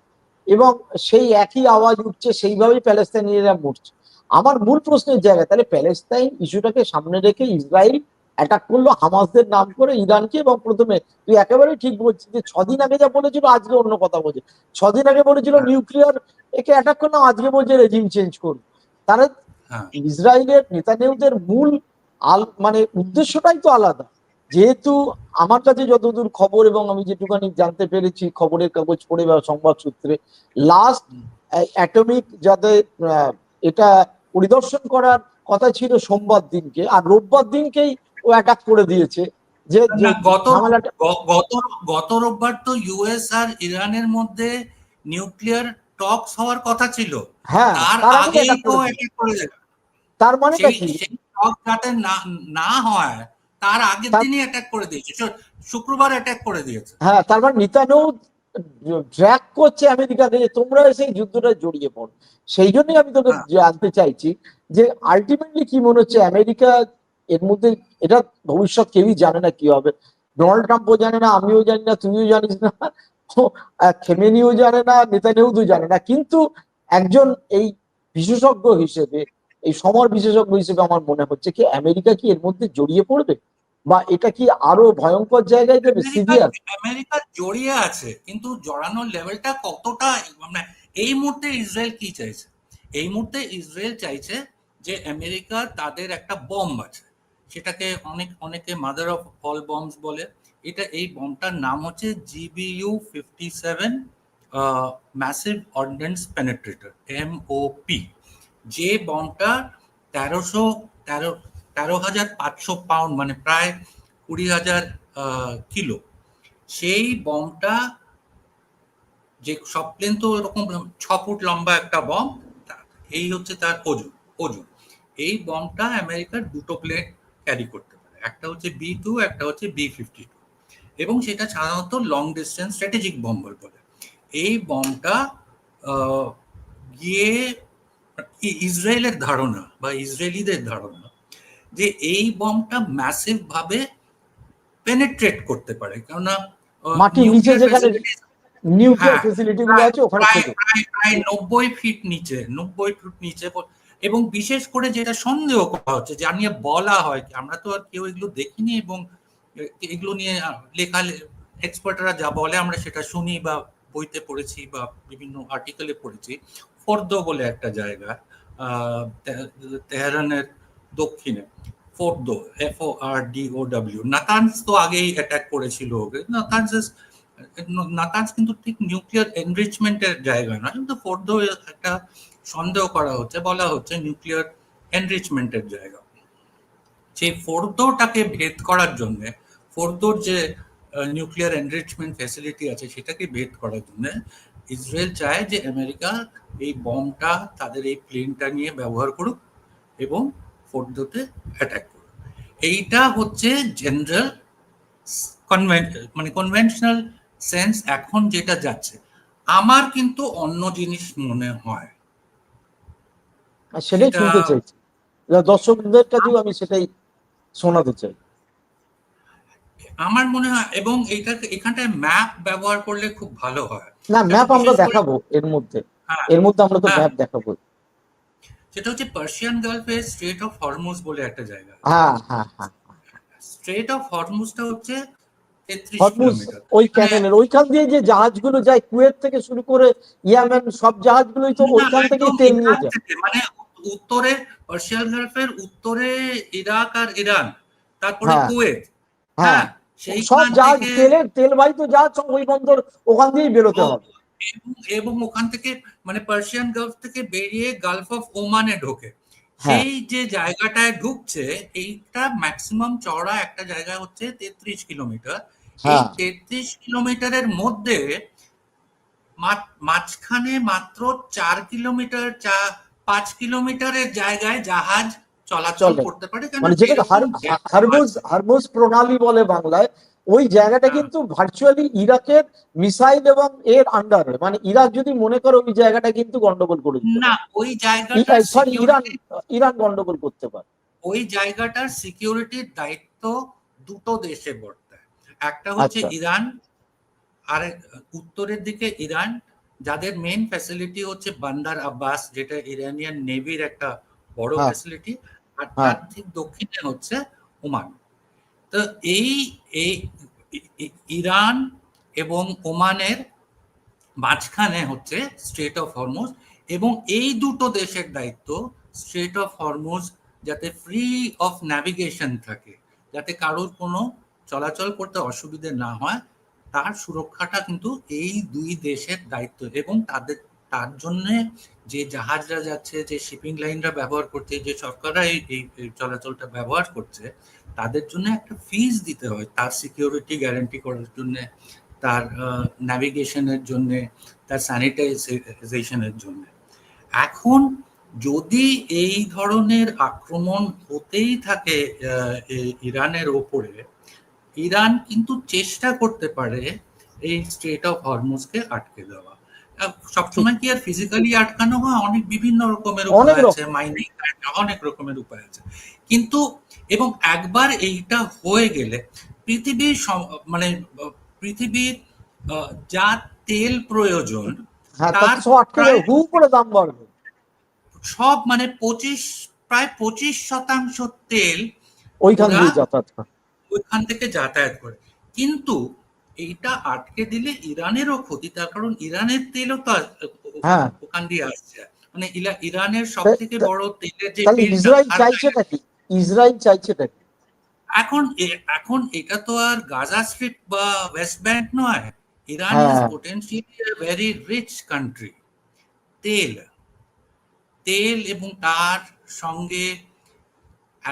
এবং সেই একই আওয়াজ উঠছে, সেইভাবেই প্যালেস্তাইনিরা মরছে। আমার মূল প্রশ্নের জায়গা, তাহলে প্যালেস্তাইন ইস্যুটাকে সামনে রেখে ইসরায়েল অ্যাটাক করলো হামাসদের নাম করে ইরানকে, এবং প্রথমে তুই একেবারেই ঠিক বলছিস যে 6 দিন আগে যা বলেছিল আজকে অন্য কথা বলছে। 6 দিন আগে বলেছিল নিউক্লিয়ার একে অ্যাটাক করলাম, আজকে বলছে রেজিম চেঞ্জ করবো। তাহলে ইসরায়েলের নেতানিয়াহুদের মূল মানে উদ্দেশ্যটাই তো আলাদা। যেহেতু আমার কাছে যতদূর খবর, এবং আমি যেটুখানি জানতে পেরেছি খবরের কাগজ পড়ে বা সংবাদ সূত্রে, লাস্ট অ্যাটমিক যাদের এটা পরিদর্শন করার কথা ছিল সোমবার দিনকে, আর রোববার দিনকেই ও অ্যাটাক করে দিয়েছে। যে গত রোববার তো ইউএস আর ইরানের মধ্যে নিউক্লিয়ার টকস হওয়ার কথা ছিল, হ্যাঁ, তার আগেই তো অ্যাটাক করে দিল। তার মানেটা কি? সেই টক যাতে না হয় তার আগের দিনই অ্যাটাক করে দিয়েছে, শুক্রবার অ্যাটাক করে দিয়েছে। হ্যাঁ, তার মানে নেতানিয়াহু ড্র্যাগ করছে আমেরিকাকে যে তোমরা সেই যুদ্ধটা জড়িয়ে পড়ো। সেই জন্যই আমি তোকে জানতে চাইছি যে আলটিমেটলি কি মনে হচ্ছে আমেরিকা এর মধ্যে, এটা ভবিষ্যৎ কেউই জানে না কি হবে। ডোনাল্ড ট্রাম্পও জানে না, আমিও জানি না, তুমিও জানিস না, খেমেনিও জানে না, নেতানিয়াহু তো জানে না। কিন্তু একজন এই বিশেষজ্ঞ হিসেবে, এই সমর বিশেষজ্ঞ হিসেবে আমার মনে হচ্ছে কি আমেরিকা কি এর মধ্যে জড়িয়ে পড়বে, বা এটা কি আরো ভয়ঙ্কর জায়গায় যাবে, সিভিয়ার? আমেরিকা জড়িয়ে আছে, কিন্তু জড়ানোর লেভেলটা কতটা, মানে এই মুহূর্তে ইসরায়েল কি চাইছে? এই মুহূর্তে ইসরায়েল চাইছে যে আমেরিকা তাদের একটা বম্ব আছে, সেটাকে অনেকে মাদার অফ অল বম্বস বলে। এই বম্বটার নাম হচ্ছে GBU-57 ম্যাসিভ অর্ডিন্যান্স পেনেট্রেটর, MOP। যে বম্বটা 13,500 পাউন্ড, মানে প্রায় 20,000 কিলো। সেই বমটা, যে সব প্লেন তো এরকম 6 ফুট লম্বা একটা বম, এই হচ্ছে তার ওজন। এই বমটা আমেরিকার দুটো প্লেন ক্যারি করতে পারে, একটা হচ্ছে B-2, একটা হচ্ছে B-52, এবং সেটা সাধারণত লং ডিস্টেন্স স্ট্র্যাটেজিক বম বলে। এই বমটা গিয়ে ইসরায়েলের ধারণা বা ইসরায়েলিদের ধারণা যে এই বমটা ম্যাসিভ ভাবে পেনেট্রেট করতে পারে, কেননা মাটির নিচে নিউক্লিয়ার যেখানে ফ্যাসিলিটিস, নিউক্লিয়ার হ্যাঁ, ফেসিলিটি গুলো আছে ওখানে প্রায় ছোট। প্রায় প্রায় 90 ফুট নিচে। এবং বিশেষ করে যেটা সন্দেহ করা হচ্ছে, যা নিয়ে বলা হয়, আমরা তো আর কেউ এগুলো দেখিনি, এবং এগুলো নিয়ে লেখা এক্সপার্টরা যা বলে আমরা সেটা শুনি বা বইতে পড়েছি বা বিভিন্ন আর্টিকেলে পড়েছি। ফোর্দো বলে একটা জায়গা তেহরানের দক্ষিণে, ফোর্দো, FORDOW। নাতানজ তো আগেই অ্যাটাক করেছিল ওকে। নাতানজ কিন্তু ঠিক নিউক্লিয়ার এনরিচমেন্টের জায়গা নয়, কিন্তু ফোর্দো একটা সন্দেহ করা হচ্ছে, বলা হচ্ছে নিউক্লিয়ার এনরিচমেন্টের জায়গা। সেই ফোর্দোটাকে ভেদ করার জন্য, ফোর্দোর যে নিউক্লিয়ার এনরিচমেন্ট ফ্যাসিলিটি আছে সেটাকে ভেদ করার জন্য ইসরায়েল চায় যে আমেরিকা এই বমটা তাদের এই প্লেনটা নিয়ে ব্যবহার করুক এবং ফোর্দোতে অ্যাটাক করুক। এইটা হচ্ছে জেনারেল মানে কনভেনশনাল সেন্স এখন যেটা যাচ্ছে। আমার কিন্তু অন্য জিনিস মনে হয়, আর সেটাই সেটা শুনতে চাইছি, দর্শকদের কাছেও আমি সেটাই শোনাতে চাই। আমার মনে হয়, এবং এখানটায় ম্যাপ ব্যবহার করলে খুব ভালো হয়। না, ম্যাপ আমরা বিশেষ করে, দেখাবো এর মধ্যে, হ্যাঁ আমরা তো হ্যাঁ, ম্যাপ দেখাবো। সেটা হচ্ছে পার্সিয়ান গালফে স্ট্রেট অফ হরমুজ বলে একটা জায়গা আছে। হ্যাঁ হ্যাঁ হ্যাঁ, স্ট্রেট অফ হরমুজটা হচ্ছে 33 হরমুজ কিলোমিটার। ওই মানে ক্যানেলের ওইখান দিয়ে যে জাহাজগুলো যায় কুয়েত থেকে শুরু করে ইয়ামেন, সব জাহাজগুলোই তো না, ওইখান থেকেই একদম তেল নিয়ে ইরান যায়। থেকে, মানে উত্তরে পার্সিয়ান গালফের উত্তরে ইরাক আর ইরান, তারপরে হ্যাঁ কুয়েত, হ্যাঁ, হ্যাঁ, সব সেইখান জাহাজ থেকে তেলবাহিত জাহাজ সব ওই বন্দর, ওখান দিয়েই বেরোতে ও, হবে। এবং ওখান থেকে, মানে পার্সিয়ান গালফ থেকে বেরিয়ে গালফ অফ ওমানে ঢোকে। হ্যাঁ সেই যে জায়গাটায় ঢুকছে, এইটা ম্যাক্সিমাম চওড়া একটা জায়গা হচ্ছে 33 কিলোমিটার। এই হ্যাঁ 33 কিলোমিটারের মধ্যে মাঝখানে মাত্র 4 কিলোমিটার, 5 কিলোমিটারের জায়গায় জাহাজ চলাচল চলে, করতে পারে, কেন মানে যেটাকে এরকম হারমুজ হারমুজ প্রণালী বলে বাংলায়। ওই জায়গাটা কিন্তু ভার্চুয়ালি ইরাকের মিসাইল এবং এর আন্ডারে, মানে ইরাক যদি মনে করে ওই জায়গাটা কিন্তু গন্ডগোল করে দিতে না, পারে। ওই জায়গাটার সরি, ইরান সিকিউরিটি, ইরান গন্ডগোল করতে পারে। ওই জায়গাটার সিকিউরিটির দায়িত্ব দুটো দেশে বর্তায়। একটা হচ্ছে আচ্ছা, ইরান, আর উত্তরের দিকে ইরান, যাদের মেইন ফ্যাসিলিটি হচ্ছে বান্দার আব্বাস, যেটা ইরানিয়ান নেভির একটা বড় হ্যাঁ ফ্যাসিলিটি, আর হ্যাঁ তার ঠিক দক্ষিণে হচ্ছে ওমান। তো এই এই ইরান এবং ওমানের মাঝখানে হচ্ছে স্ট্রেট অফ হরমুজ, এবং এই দুটো দেশের দায়িত্ব স্ট্রেট অফ হরমুজ যাতে ফ্রি অফ ন্যাভিগেশন থাকে, যাতে কারোর কোনো চলাচল করতে অসুবিধে না হয়, তার সুরক্ষাটা কিন্তু এই দুই দেশের দায়িত্ব। এবং তার জন্য যে জাহাজরা যাচ্ছে, যে শিপিং লাইনরা ব্যবহার করছে, যে সরকাররা এই চলাচলটা ব্যবহার করছে, তাদের জন্য একটা ফিজ দিতে হয় তার সিকিউরিটি গ্যারান্টি করার জন্য, তার ন্যাভিগেশনের জন্য, তার স্যানিটাইজেশনের জন্য। এখন যদি এই ধরনের আক্রমণ হতেই থাকে ইরানের ওপরে, ইরান কিন্তু চেষ্টা করতে পারে এই স্ট্রেট অফ হরমুজকে আটকে দেওয়া। ঠিক, সবসময় কি আর ফিজিক্যালি আটকানো হয়? অনেক বিভিন্ন রকমের অনেক উপায় আছে, রকম। মাইনিং, অনেক রকমের উপায় আছে। কিন্তু এবং একবার এইটা হয়ে গেলে পৃথিবীর মানে পৃথিবীর যা তেল প্রয়োজন, হ্যাঁ, তা তার তো সব আটকে যাবে, প্রায় হু করে দাম বাড়বে। সব, মানে প্রায় 25% তেল ওইখান ওরা দিয়ে যাতায়াত করে। ওইখান থেকে যাতায়াত করে। কিন্তু এইটা আটকে দিলে ইরানেরও ক্ষতি, তার কারণ ইরানের তেলও তো হ্যাঁ, ওখান দিয়ে আসছে। মানে ইরানের সব থেকে বড় তেলের যে তাহলে ফিল্ডটা, ইসরায়েল চাইছেটা কি? ইসরায়েল চাইছেটা কি? এখন এটা তো আর গাজা স্ট্রিপ বা ওয়েস্ট ব্যাংক নয়। ইরান ইজ হ্যাঁ potentially a very rich country, তেল। তেল এবং তার সঙ্গে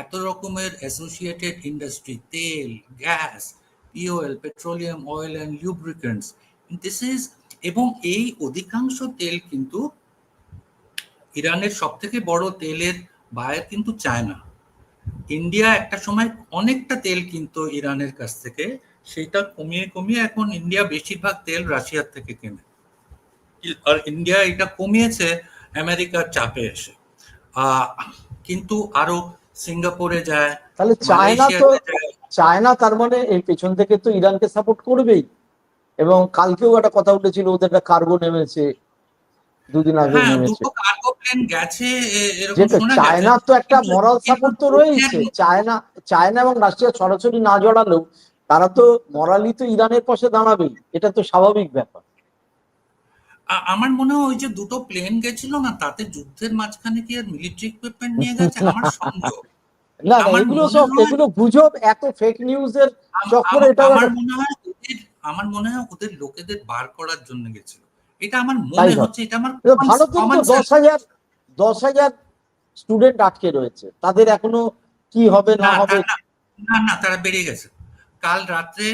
এত রকমের অ্যাসোসিয়েটেড ইন্ডাস্ট্রি, তেল, gas, POL, petroleum, oil and lubricants, this is, এবং এই অধিকাংশ তেল কিন্তু ইরানের সব থেকে বড় তেলের বায়ার কিন্তু চায়না। ইন্ডিয়া একটা সময় অনেকটা তেল কিনতো ইরানের কাছ থেকে, সেটা কমিয়ে কমিয়ে এখন ইন্ডিয়া বেশিরভাগ তেল রাশিয়ার থেকে কেনে। আর ইন্ডিয়া এটা কমিয়েছে আমেরিকার চাপে এসে। কিন্তু আরো সিঙ্গাপুরে যায়, তাহলে চায়না তার মানে এই পেছন থেকে তো ইরানকে সাপোর্ট করবেই। এবং কালকেও একটা কথা উঠেছিল, ওদের একটা কার্গো নেমেছে, দুদিন আগে হ্যাঁ, নেমেছে, দুটো কার্গো প্লেন গেছে এরকম যেটা শোনা গেছে। চায়নার তো একটা মরাল সাপোর্ট তো রয়েছে। চায়না এবং রাশিয়া সরাসরি না জড়ালেও তারা তো মরালি তো ইরানের পাশে দাঁড়াবেই, এটা তো স্বাভাবিক ব্যাপার। আমার মনে হয় ওই যে দুটো প্লেন গেছিল না, তাতে যুদ্ধের মাঝখানে কি আর মিলিটারি ইকুইপমেন্ট নিয়ে গেছে, আমার সন্দেহ। না, আমার এগুলো মনে সব হয় এগুলো গুজব, এত ফেক নিউজের চক্করে এটাও ওদের লোকেদের বার করার জন্য গেছিল, এটা আমার তাই মনে হয়। হচ্ছে। এটা আমার ভারতের তো 10,000 স্টুডেন্ট আটকে রয়েছে, তাদের এখনো কি হবে না হবে। না, তারা বেরিয়ে গেছে কাল রাত্রে,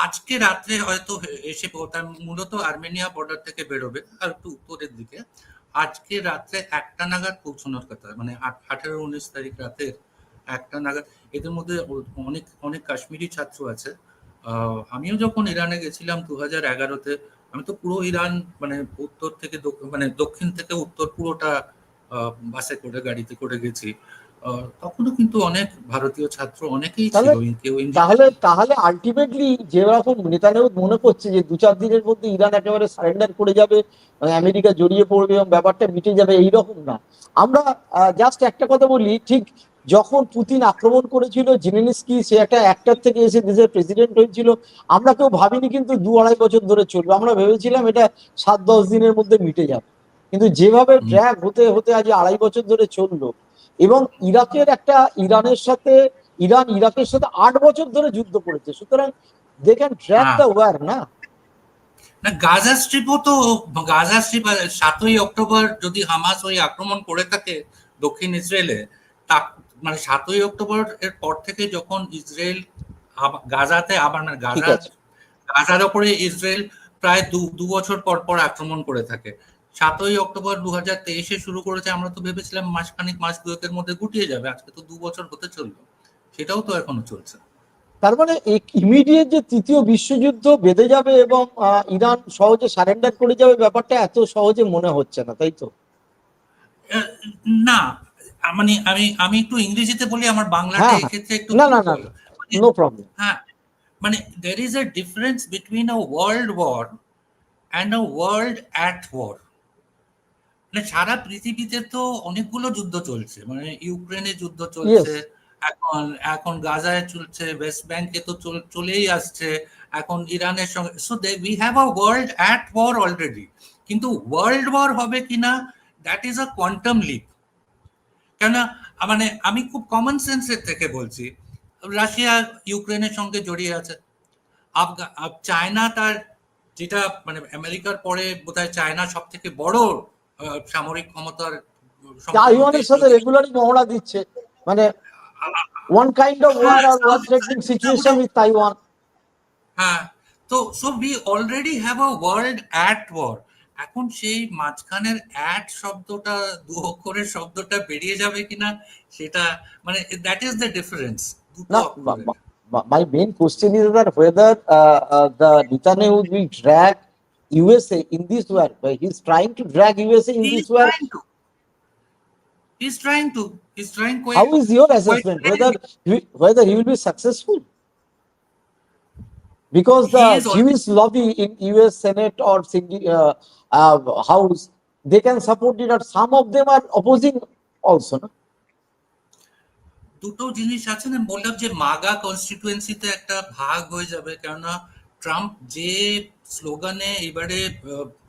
আজকে রাত্রে হয়তো এসে তার মূলত আর্মেনিয়া বর্ডার থেকে বেরোবে আর একটু উত্তরের দিকে। আজকে রাত্রে 1টা নাগাদ পৌঁছানোর কথা, মানে 18-19 তারিখ রাতে 1টা নাগাদ। এদের মধ্যে অনেক অনেক কাশ্মীরি ছাত্র আছে। আমিও যখন ইরানে গেছিলাম 2011-তে, আমি তো পুরো ইরান, মানে উত্তর থেকে মানে দক্ষিণ থেকে উত্তর পুরোটা বাসে করে, গাড়িতে করে গেছি। তখনও কিন্তু অনেক ভারতীয় ছাত্র অনেকেই ছিল। তাহলে আলটিমেটলি যেরকম নেতানিয়াহু মনে করছে যে 2-4 দিনের মধ্যে ইরান একেবারে সারেন্ডার করে যাবে, আমেরিকা জড়িয়ে পড়বে এবং ব্যাপারটা মিটে যাবে, এইরকম না। আমরা জাস্ট একটা কথা বলি, ঠিক যখন পুতিন আক্রমণ করেছিল, জেলেনস্কি সে একটার থেকে এসে দেশের প্রেসিডেন্ট হয়েছিল, আমরা কেউ ভাবিনি কিন্তু 2-2.5 বছর ধরে চলবে। আমরা ভেবেছিলাম এটা 7-10 দিনের মধ্যে মিটে যাবে, কিন্তু যেভাবে ড্র্যাগ হতে হতে আজ 2.5 বছর ধরে চললো। এবং ইরান ইরাকের সাথে 8 বছর ধরে যুদ্ধ করেছে, সুতরাং they can track the war না। গাজা স্ট্রিপও তো, গাজা স্ট্রিপ 7ই অক্টোবর যদি হামাস ওই আক্রমণ করে থাকে দক্ষিণ ইসরায়েলে, তা মানে 7ই অক্টোবর এর পর থেকে যখন ইসরায়েল গাজাতে আবার, না গাজার ওপরে ইসরায়েল প্রায় দু বছর পর পর আক্রমণ করে থাকে। 7ই অক্টোবর 2023-এ শুরু করেছে, আমরা তো ভেবেছিলাম মাস দুয়েকের মধ্যে গুটিয়ে যাবে, আজকে তো 2 বছর হতে চললো, সেটাও তো এখনো চলছে। তার মানে ইমিডিয়েট যে তৃতীয় বিশ্বযুদ্ধ বেঁধে যাবে এবং ইরান সহজে সারেন্ডার করে যাবে, ব্যাপারটা এত সহজে মনে হচ্ছে না, তাই তো? না, মানে আমি একটু ইংরেজিতে বলি, আমার বাংলাটা এক্ষেত্রে একটু না, নো প্রবলেম। হ্যাঁ, মানে there is a difference between a world war and a world at war. মানে সারা পৃথিবীতে তো অনেকগুলো যুদ্ধ চলছে, মানে ইউক্রেনে যুদ্ধ চলছে, এখন এখন গাজায় চলছে, ওয়েস্ট ব্যাংকে তো চলেই আসছে, এখন ইরানের সঙ্গে। So we have a world at war already, কিন্তু ওয়ার্ল্ড ওয়ার হবে কিনা, that is a quantum leap. কেন, মানে আমি খুব কমন সেন্সের থেকে বলছি, রাশিয়া ইউক্রেনের সঙ্গে জড়িয়ে আছে, চায়না তার, যেটা মানে আমেরিকার পরে বোধহয় চায়না সব থেকে বড় সামরিক ক্ষমতার, তাইওয়ানের সাথে রেগুলারই মহড়া দিচ্ছে, মানে one kind of war or war threatening situation with Taiwan. হ্যাঁ, তো so we already have a world at war. এখন সেই মাঝখানের অ্যাট শব্দটা, 2 অক্ষরের শব্দটা বেরিয়ে যাবে কিনা, সেটা মানে that is the difference. My main question is that whether the Netanyahu will drag USA in this war. He's trying to drag USA in this war. He's trying to. How is your assessment whether he will be successful? Because the Jewish lobby in US Senate or House, they can support it, or some of them are opposing also, no? দুটো জিনিস আছে না, বললাম যে মাগা কনস্টিটুয়েন্সিতে একটা ভাগ হয়ে যাবে, কেননা ট্রাম্প যে স্লোগানে এবারে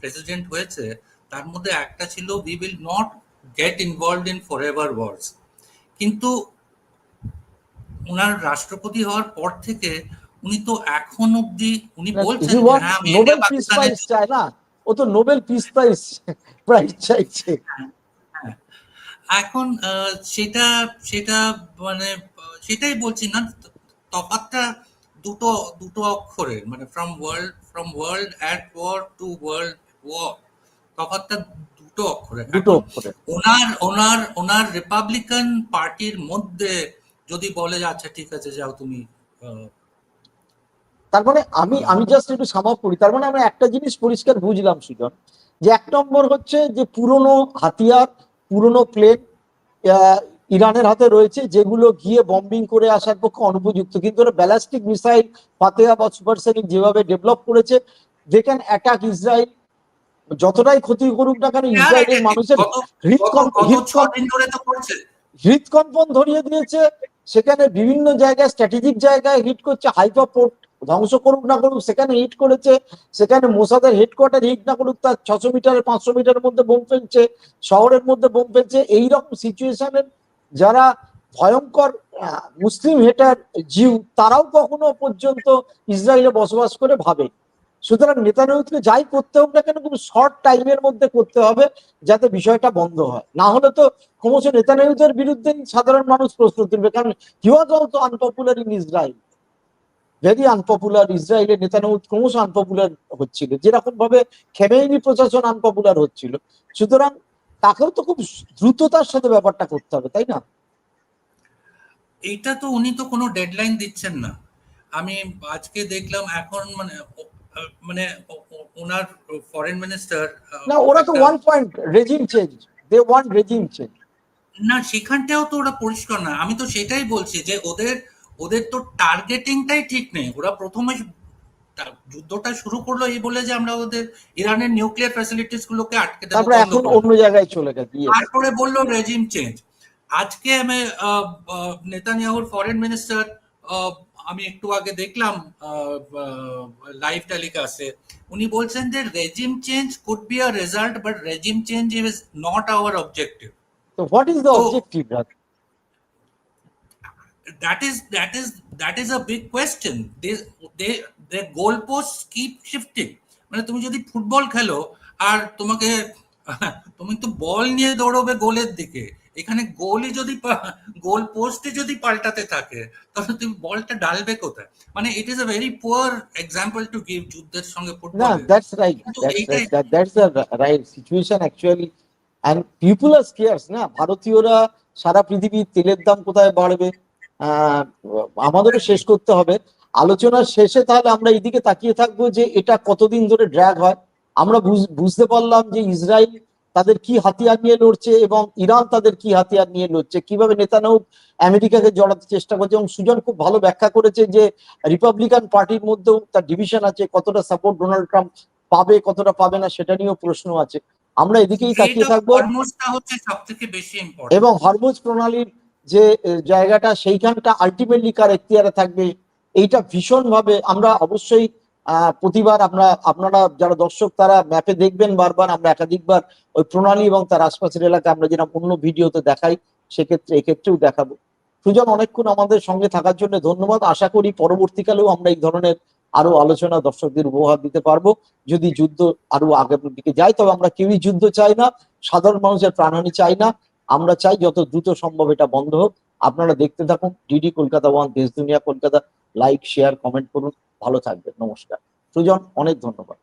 প্রেসিডেন্ট হয়েছে, তার মধ্যে একটা ছিল we will not get involved in forever wars. কিন্তু ওনার রাষ্ট্রপতি হওয়ার পর থেকে উনি তো এখন অব্দি উনি বলছেন যে হ্যাঁ, আমি নোবেল পিস প্রাইজ চায় না, ও তো নোবেল পিস প্রাইজ চাইছে। এখন সেটা সেটা মানে সেটাই বলছি না, তফাৎটা দুটো দুটো অক্ষরের, মানে from world at war to world war, তফাৎটা দুটো অক্ষরের। দুটো এখন অক্ষরে। ওনার রিপাবলিকান পার্টির মধ্যে যদি বলে যে আচ্ছা ঠিক আছে যাও তুমি তার মানে আমি জাস্ট একটু সামাপ করি, তার মানে আমরা একটা জিনিস পরিষ্কার বুঝলাম সুজন, যে এক নম্বর হচ্ছে যে পুরনো হাতিয়ার, পুরনো প্লেন ইরানের হাতে রয়েছে, যেগুলো গিয়ে বম্বিং করে আসার পক্ষে অনুপযুক্ত, কিন্তু ওরা ব্যালিস্টিক মিসাইল ফাতেহা বা সুপারসনিক যেভাবে ডেভেলপ করেছে, দে ক্যান অ্যাটাক ইসরায়েল। যতটাই ক্ষতি করুক না কেন, ইসরায়েলের মানুষের গত 6 দিন ধরে তো করছে। হৃদকম্পন ধরিয়ে দিয়েছে। সেখানে বিভিন্ন জায়গায়, স্ট্র্যাটেজিক জায়গায় হিট করছে। হাইফা পোর্ট ধ্বংস করুক না করুক, সেখানে হিট করেছে। সেখানে মোসাদের হেডকোয়ার্টার হিট না করুক, তার 600 মিটার 500 মিটারের মধ্যে বোম ফেলছে, শহরের মধ্যে বোম ফেলছে। এইরকম সিচুয়েশনের যারা ভয়ঙ্কর মুসলিম হেটার জিউ, তারাও কখনো পর্যন্ত ইসরায়েলে বসবাস করে ভাবে। সুতরাং নেতানিয়াহুকে যাই করতে হোক না কেন, খুব শর্ট টাইমের মধ্যে করতে হবে, যাতে বিষয়টা বন্ধ হয়। না হলে তো ক্রমশ নেতানিয়াহুর বিরুদ্ধে সাধারণ মানুষ প্রশ্ন তুলবে, কারণ he was also unpopular in Israel, very unpopular. ইসরায়েলে নেতানিয়াহু ক্রমশ আনপপুলার হচ্ছিল, যেরকম ভাবে খেমেনি প্রশাসন আনপপুলার হচ্ছিল। সুতরাং তাকেও তো খুব দ্রুততার সাথে ব্যাপারটা করতে হবে, তাই না? এইটা তো উনি তো কোনো ডেডলাইন দিচ্ছেন না। আমি আজকে দেখলাম এখন মানে ওনার ফরেন মিনিস্টার না, ওরা তো one point regime change, they want regime change. না, সেখানটাও তো ওরা পরিষ্কার না। আমি তো সেটাই বলছি যে ওদের ওদের তো টার্গেটিংটাই ঠিক নেই। ওরা প্রথমে যুদ্ধটা শুরু করলো এই বলে যে আমরা ওদের ইরানের নিউক্লিয়ার ফ্যাসিলিটিস গুলোকে আটকে দেবো, তারপরে বন্ধ এখন করে অন্য দেবো। জায়গায় চলে গেছে। তারপরে বললো রেজিম চেঞ্জ। আজকে আমি নেতানিয়াহুর ফরেন মিনিস্টার, আমি একটু আগে দেখলাম লাইভ টেলিকাস্টে, উনি বলছেন যে regime change could be a result, but regime change is not our objective. তো হোয়াট ইজ দ্য তো objective? that is a big question. Their goalposts keep shifting. মানে তুমি যদি ফুটবল খেলো আর তুমি তো বল নিয়ে দৌড়বে গোলের দিকে, এখানে গোল পোস্টে যদি পাল্টাতে থাকে, তাহলে তুমি বলটা ডালবে কোথায়? মানে it is a very poor example to give যুদ্ধের সঙ্গে না, ফুটবলের। দ্যাটস রাইট, কিন্তু দ্যাটস এইটাই right, that's the right situation actually. And people are scared না, ভারতীয়রা সারা পৃথিবীর তেলের দাম কোথায় বাড়বে, আহ, আমাদেরও শেষ করতে হবে। আলোচনার শেষে তাহলে আমরা এইদিকে তাকিয়ে থাকবো যে এটা কতদিন ধরে ড্র্যাগ হয়। আমরা বুঝতে পারলাম যে ইসরায়েল তাদের কি হাতিয়ার নিয়ে লড়ছে এবং ইরান তাদের কি হাতিয়ার নিয়ে লড়ছে, কিভাবে নেতানিয়াহু আমেরিকাকে জড়াতে চেষ্টা করছে। এবং সুজন খুব ভালো ব্যাখ্যা করেছে যে রিপাবলিকান পার্টির মধ্যেও তার ডিভিশন আছে, কতটা সাপোর্ট ডোনাল্ড ট্রাম্প পাবে, কতটা পাবে না, সেটা নিয়েও প্রশ্ন আছে। আমরা এদিকেই স্ট্রেট তাকিয়ে অফ থাকবো। হরমুজটা হচ্ছে সব থেকে বেশি ইম্পর্টেন্ট। এবং হরমুজ প্রণালীর যে জায়গাটা, সেইখানটা আলটিমেটলি কার এখতিয়ারে থাকবে, এইটা ভীষণ ভাবে আমরা অবশ্যই প্রতিবার আপনারা যারা দর্শক তারা ম্যাপে দেখবেন বারবার, আমরা একাধিকবার ওই প্রণালী এবং তার আশপাশের এলাকা আমরা যেরকম অন্য ভিডিওতে দেখাই, সেক্ষেত্রে এক্ষেত্রেও দেখাবো। সুজন, অনেকক্ষণ আমাদের সঙ্গে থাকার জন্য ধন্যবাদ। আশা করি পরবর্তীকালেও আমরা এই ধরনের আরো আলোচনা দর্শকদের উপহার দিতে পারবো। যদি যুদ্ধ আরো আগের দিকে যায়, তবে আমরা কেউই যুদ্ধ চাই না, সাধারণ মানুষের প্রাণহানি চাই না। আমরা চাই যত দ্রুত সম্ভব এটা বন্ধ হোক। আপনারা দেখতে থাকুন ডিডি কলকাতা 1, দেশ দুনিয়া কলকাতা। লাইক, শেয়ার, কমেন্ট করুন। ভালো থাকবেন। নমস্কার। সুজন, অনেক ধন্যবাদ।